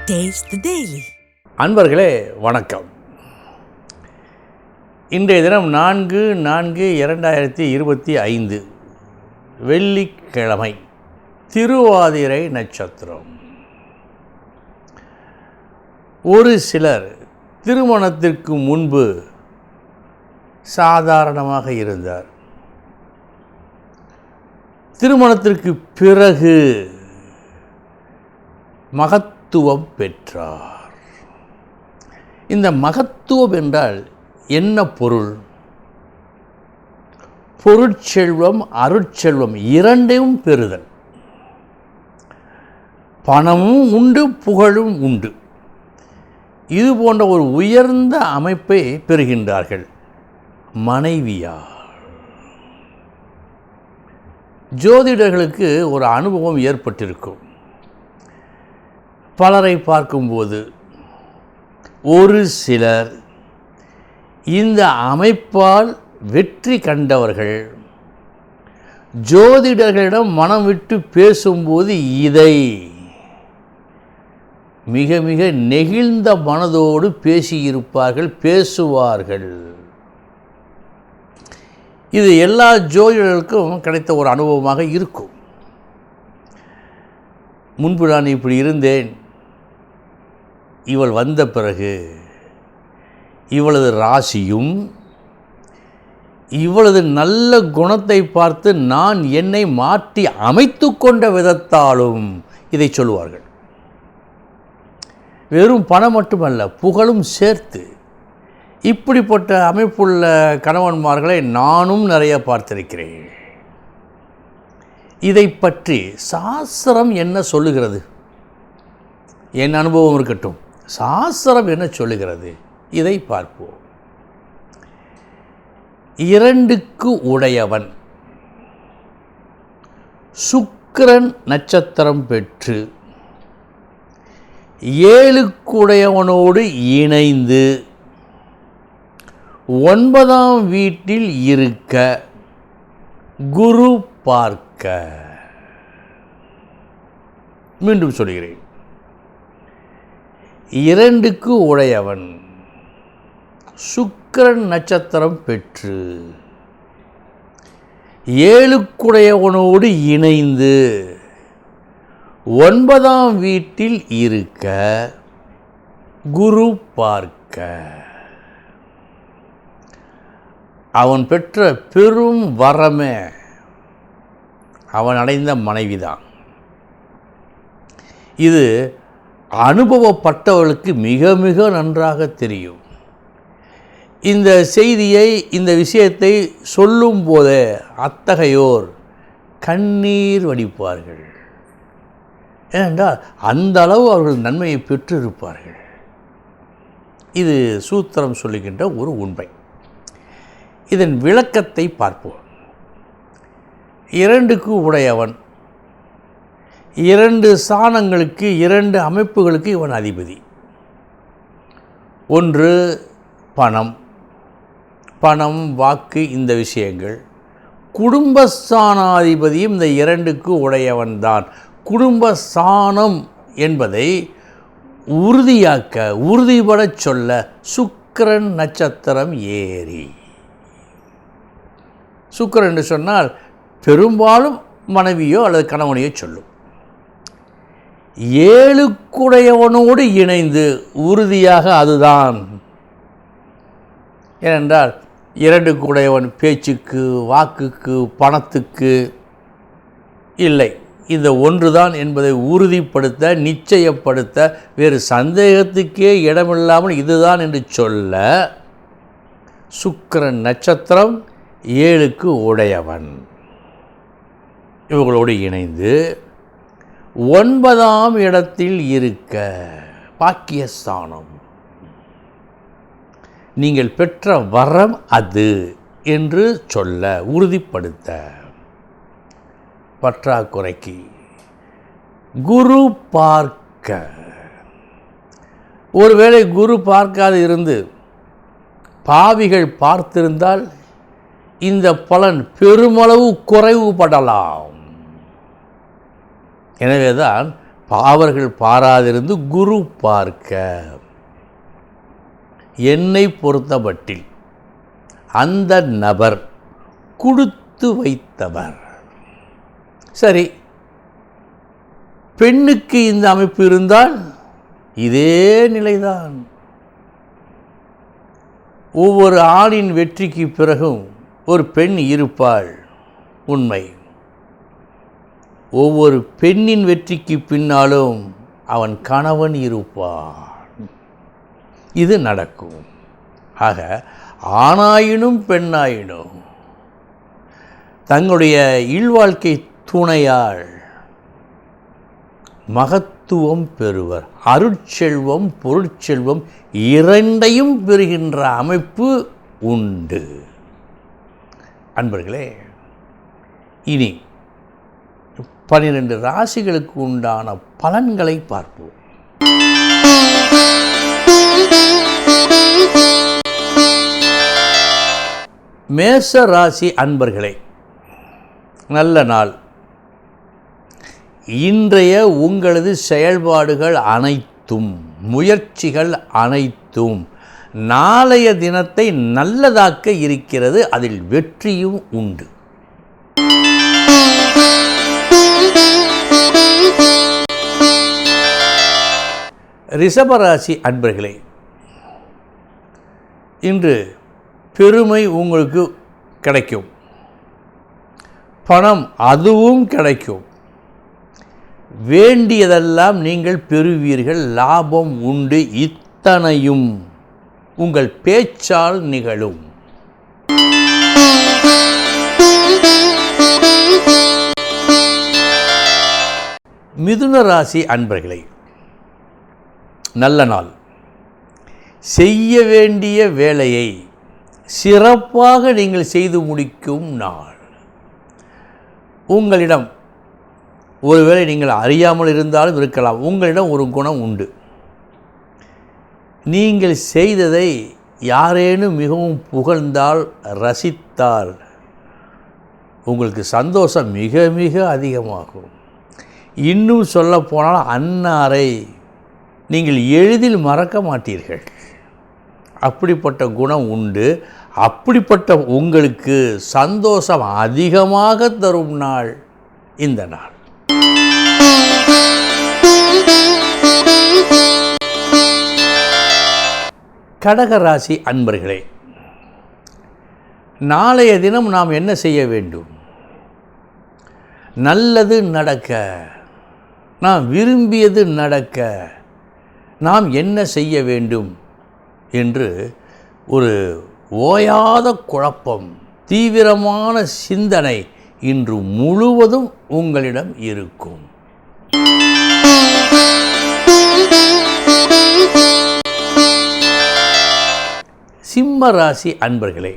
Taste the Daily. அன்பர்களே வணக்கம். இன்றைய தினம் 4/4/2025 வெள்ளிக்கிழமை, திருவாதிரை நட்சத்திரம். ஒரு சிலர் திருமணத்திற்கு முன்பு சாதாரணமாக இருந்தார். திருமணத்திற்கு பிறகு மகத்துவம் பெற்றார். இந்த மகத்துவம் என்றால் என்ன பொருள்? பொருட்செல்வம், அருட்செல்வம் இரண்டையும் பெறுதல். பணமும் உண்டு, புகழும் உண்டு. இது போன்ற ஒரு உயர்ந்த அமைப்பை பெறுகின்றார்கள் மனைவியார். ஜோதிடர்களுக்கு ஒரு அனுபவம் ஏற்பட்டிருக்கும். பலரை பார்க்கும்போது ஒரு சிலர் இந்த அமைப்பால் வெற்றி கண்டவர்கள் ஜோதிடர்களிடம் மனம் விட்டு பேசும்போது இதை மிக மிக நெகிழ்ந்த மனதோடு பேசியிருப்பார்கள், பேசுவார்கள். இது எல்லா ஜோதிடர்களுக்கும் கிடைத்த ஒரு அனுபவமாக இருக்கும். முன்பு நான் இப்படி இருந்தேன், இவள் வந்த பிறகு இவளது ராசியும் இவளது நல்ல குணத்தை பார்த்து நான் என்னை மாற்றி அமைத்து கொண்ட விதத்தாலும் இதை சொல்லுவார்கள். வெறும் பணம் மட்டுமல்ல, புகழும் சேர்த்து. இப்படிப்பட்ட அமைப்புள்ள கணவன்மார்களை நானும் நிறைய பார்த்திருக்கிறேன். இதை பற்றி சாஸ்திரம் என்ன சொல்லுகிறது? என் அனுபவம் இருக்கட்டும், சாஸ்திரம் என்ன சொல்லுகிறது இதை பார்ப்போம். 2க்கு உடையவன் சுக்கிரன் நட்சத்திரம் பெற்று 7க்கு உடையவனோடு இணைந்து 9ஆம் வீட்டில் இருக்க குரு பார்க்க. மீண்டும் சொல்கிறேன், 2க்கு உடையவன் சுக்கிரன் நட்சத்திரம் பெற்று 7க்குடையவனோடு இணைந்து 9ஆம் வீட்டில் இருக்க குரு பார்க்க. அவன் பெற்ற பெரும் வரமே அவன் அடைந்த மனைவிதான். இது அனுபவப்பட்டவர்களுக்கு மிக மிக நன்றாக தெரியும். இந்த செய்தியை, இந்த விஷயத்தை சொல்லும் போதே அத்தகையோர் கண்ணீர் வடிப்பார்கள். ஏனென்றால் அந்த அளவு அவர்கள் நன்மையை பெற்றிருப்பார்கள். இது சூத்திரம் சொல்லுகின்ற ஒரு உண்மை. இதன் விளக்கத்தை பார்ப்போம். 2க்கு உடையவன் 2 ஸ்தானங்களுக்கு, 2 அமைப்புகளுக்கு இவன் அதிபதி. ஒன்று பணம், பணம், வாக்கு, இந்த விஷயங்கள். குடும்பஸ்தானாதிபதியும் இந்த 2க்கு உடையவன்தான். குடும்பஸ்தானம் என்பதை உறுதியாக்க, உறுதிபட சொல்ல சுக்கிரன் நட்சத்திரம் ஏறி. சுக்கிரன் என்று சொன்னால் பெரும்பாலும் மனைவியோ அல்லது கணவனையோ சொல்லும். 7க்குடையவனோடு இணைந்து உறுதியாக அதுதான். ஏனென்றால் 2க்குடையவன் பேச்சுக்கு, வாக்குக்கு, பணத்துக்கு இல்லை, இந்த ஒன்றுதான் என்பதை உறுதிப்படுத்த, நிச்சயப்படுத்த, வேறு சந்தேகத்துக்கே இடமில்லாமல் இதுதான் என்று சொல்ல சுக்கிரன் நட்சத்திரம் 7க்கு உடையவன் இவர்களோடு இணைந்து 9ஆம் இடத்தில் இருக்க பாக்கியஸ்தானம். நீங்கள் பெற்ற வரம் அது என்று சொல்ல, உறுதிப்படுத்த. பற்றாக்குறைக்கு குரு பார்க்க. ஒருவேளை குரு பார்க்காது இருந்து பாவிகள் பார்த்திருந்தால் இந்த பலன் பெருமளவு குறைவுபடலாம். எனவே தான் அவர்கள் பாராதிருந்து குரு பார்க்க. என்னை பொறுத்தமட்டில் அந்த நபர் கொடுத்து வைத்தவர். சரி, பெண்ணுக்கு இந்த அமைப்பு இருந்தால் இதே நிலைதான். ஒவ்வொரு ஆணின் வெற்றிக்கு பிறகும் ஒரு பெண் இருப்பாள், உண்மை. ஒவ்வொரு பெண்ணின் வெற்றிக்கு பின்னாலும் அவன் கணவன் இருப்பான். இது நடக்கும். ஆக ஆணாயினும் பெண்ணாயினும் தங்களுடைய இல்வாழ்க்கை துணையால் மகத்துவம் பெறுவர். அருட்செல்வம் பொருட்செல்வம் இரண்டையும் பெறுகின்ற அமைப்பு உண்டு. அன்பர்களே, இனி 12 ராசிகளுக்கு உண்டான பலன்களை பார்ப்போம். மேஷ ராசி அன்பர்களே, நல்ல நாள். இன்றைய உங்களது செயல்பாடுகள் அனைத்தும், முயற்சிகள் அனைத்தும் நாளைய தினத்தை நல்லதாக்க இருக்கிறது. அதில் வெற்றியும் உண்டு. ரிஷபராசி அன்பர்களே, இன்று பெருமை உங்களுக்கு கிடைக்கும், பணம் அதுவும் கிடைக்கும், வேண்டியதெல்லாம் நீங்கள் பெறுவீர்கள், லாபம் உண்டு. இத்தனையும் உங்கள் பேச்சால் நிகழும். மிதுன ராசி அன்பர்களே, நல்ல நாள். செய்ய வேண்டிய வேலையை சிறப்பாக நீங்கள் செய்து முடிக்கும் நாள். உங்களிடம் ஒருவேளை நீங்கள் அறியாமல் இருந்தாலும் இருக்கலாம், உங்களிடம் ஒரு குணம் உண்டு. நீங்கள் செய்ததை யாரேனும் மிகவும் புகழ்ந்தால், ரசித்தால் உங்களுக்கு சந்தோஷம் மிக மிக அதிகமாகும். இன்னும் சொல்லப்போனால் அன்னாரை நீங்கள் எளிதில் மறக்க மாட்டீர்கள். அப்படிப்பட்ட குணம் உண்டு. அப்படிப்பட்ட உங்களுக்கு சந்தோஷம் அதிகமாக தரும் நாள் இந்த நாள். கடகராசி அன்பர்களே, நாளைய தினம் நாம் என்ன செய்ய வேண்டும்? நல்லது நடக்க, நாம் விரும்பியது நடக்க நாம் என்ன செய்ய வேண்டும் என்று ஒரு ஓயாத குழப்பம், தீவிரமான சிந்தனை இன்று முழுவதும் உங்களிடம் இருக்கும். சிம்ம ராசி அன்பர்களே,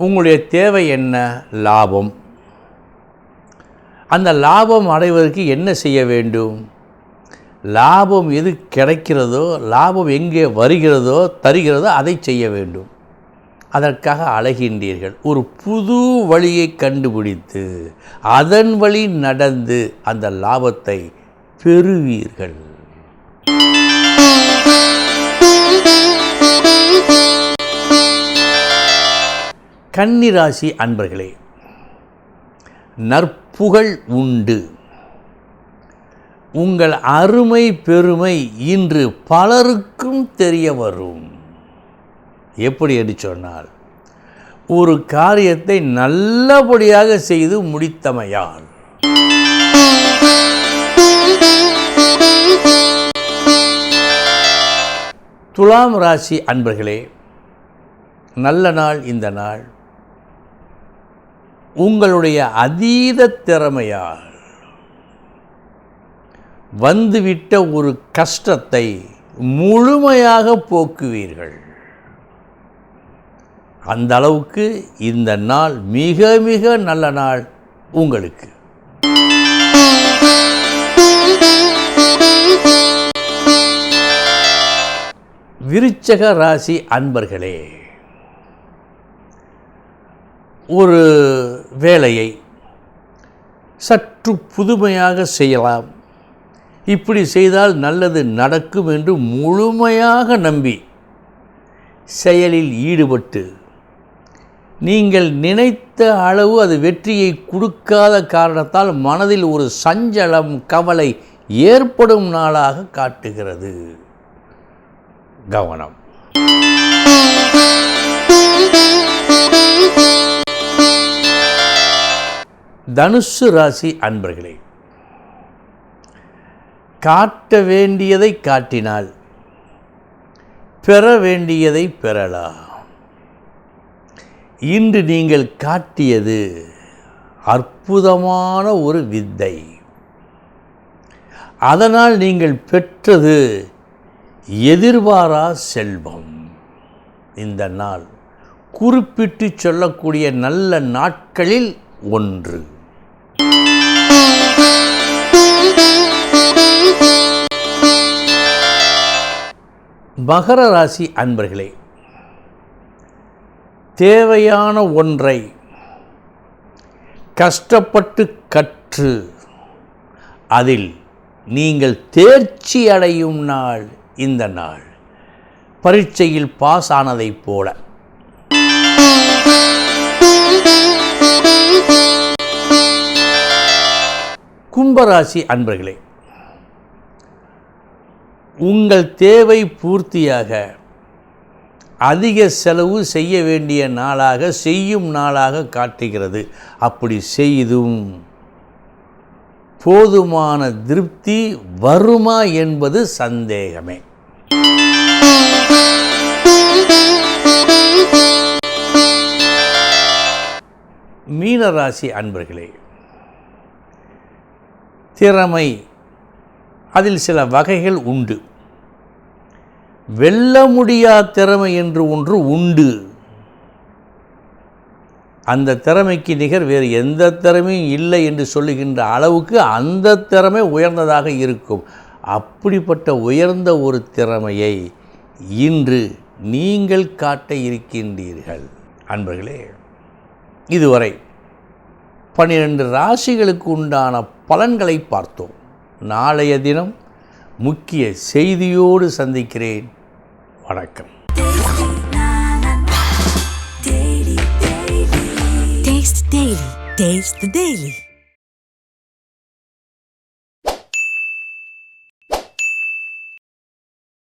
உங்களுடைய தேவை என்ன? லாபம். அந்த லாபம் அடைவதற்கு என்ன செய்ய வேண்டும்? லாபம் எது கிடைக்கிறதோ, லாபம் எங்கே வருகிறதோ தருகிறதோ அதை செய்ய வேண்டும். அதற்காக அலைகின்றீர்கள். ஒரு புது வழியை கண்டுபிடித்து அதன் வழி நடந்து அந்த லாபத்தை பெறுவீர்கள். கன்னிராசி அன்பர்களே, நற்புகழ் உண்டு. உங்கள் அருமை பெருமை இன்று பலருக்கும் தெரிய வரும். எப்படி என்று சொன்னால், ஒரு காரியத்தை நல்லபடியாக செய்து முடித்தமையால். துலாம் ராசி அன்பர்களே, நல்ல நாள் இந்த நாள். உங்களுடைய அதீத திறமையால் வந்துவிட்ட ஒரு கஷ்டத்தை முழுமையாக போக்குவீர்கள். அந்த அளவுக்கு இந்த நாள் மிக மிக நல்ல நாள் உங்களுக்கு. விருச்சக ராசி அன்பர்களே, ஒரு வேலையை சற்று புதுமையாக செய்யலாம், இப்படி செய்தால் நல்லது நடக்கும் என்று முழுமையாக நம்பி செயலில் ஈடுபட்டு நீங்கள் நினைத்த அளவு அது வெற்றியை கொடுக்காத காரணத்தால் மனதில் ஒரு சஞ்சலம், கவலை ஏற்படும் நாளாக காட்டுகிறது. கவனம். தனுசு ராசி அன்பர்களே, காட்ட வேண்டியதை காட்டினால் பெற வேண்டியதை பெறலாம். இன்று நீங்கள் காட்டியது அற்புதமான ஒரு வித்தை. அதனால் நீங்கள் பெற்றது எதிர்பாரா செல்வம். இந்த நாள் குறிப்பிட்டு சொல்லக்கூடிய நல்ல நாட்களில் ஒன்று. மகர ராசி அன்பர்களே, தேவையான ஒன்றை கஷ்டப்பட்டு கற்று அதில் நீங்கள் தேர்ச்சி அடையும் நாள் இந்த நாள். பரீட்சையில் பாஸ் ஆனதைப் போல. கும்பராசி அன்பர்களே, உங்கள் தேவை பூர்த்தியாக அதிக செலவு செய்ய வேண்டிய நாளாக, செய்யும் நாளாக காட்டுகிறது. அப்படி செய்தும் போதுமான திருப்தி வருமா என்பது சந்தேகமே. மீனராசி அன்பர்களே, திறமை அதில் சில வகைகள் உண்டு. வெல்ல முடியாத திறமை என்று ஒன்று உண்டு. அந்த திறமைக்கு நிகர் வேறு எந்த திறமையும் இல்லை என்று சொல்லுகின்ற அளவுக்கு அந்த திறமை உயர்ந்ததாக இருக்கும். அப்படிப்பட்ட உயர்ந்த ஒரு திறமையை இன்று நீங்கள் காட்ட இருக்கின்றீர்கள். அன்பர்களே, இதுவரை 12 ராசிகளுக்கு உண்டான பலன்களை பார்த்தோம். நாளைய தினம் முக்கிய செய்தியோடு சந்திக்கிறேன். வணக்கம். Taste the Daily.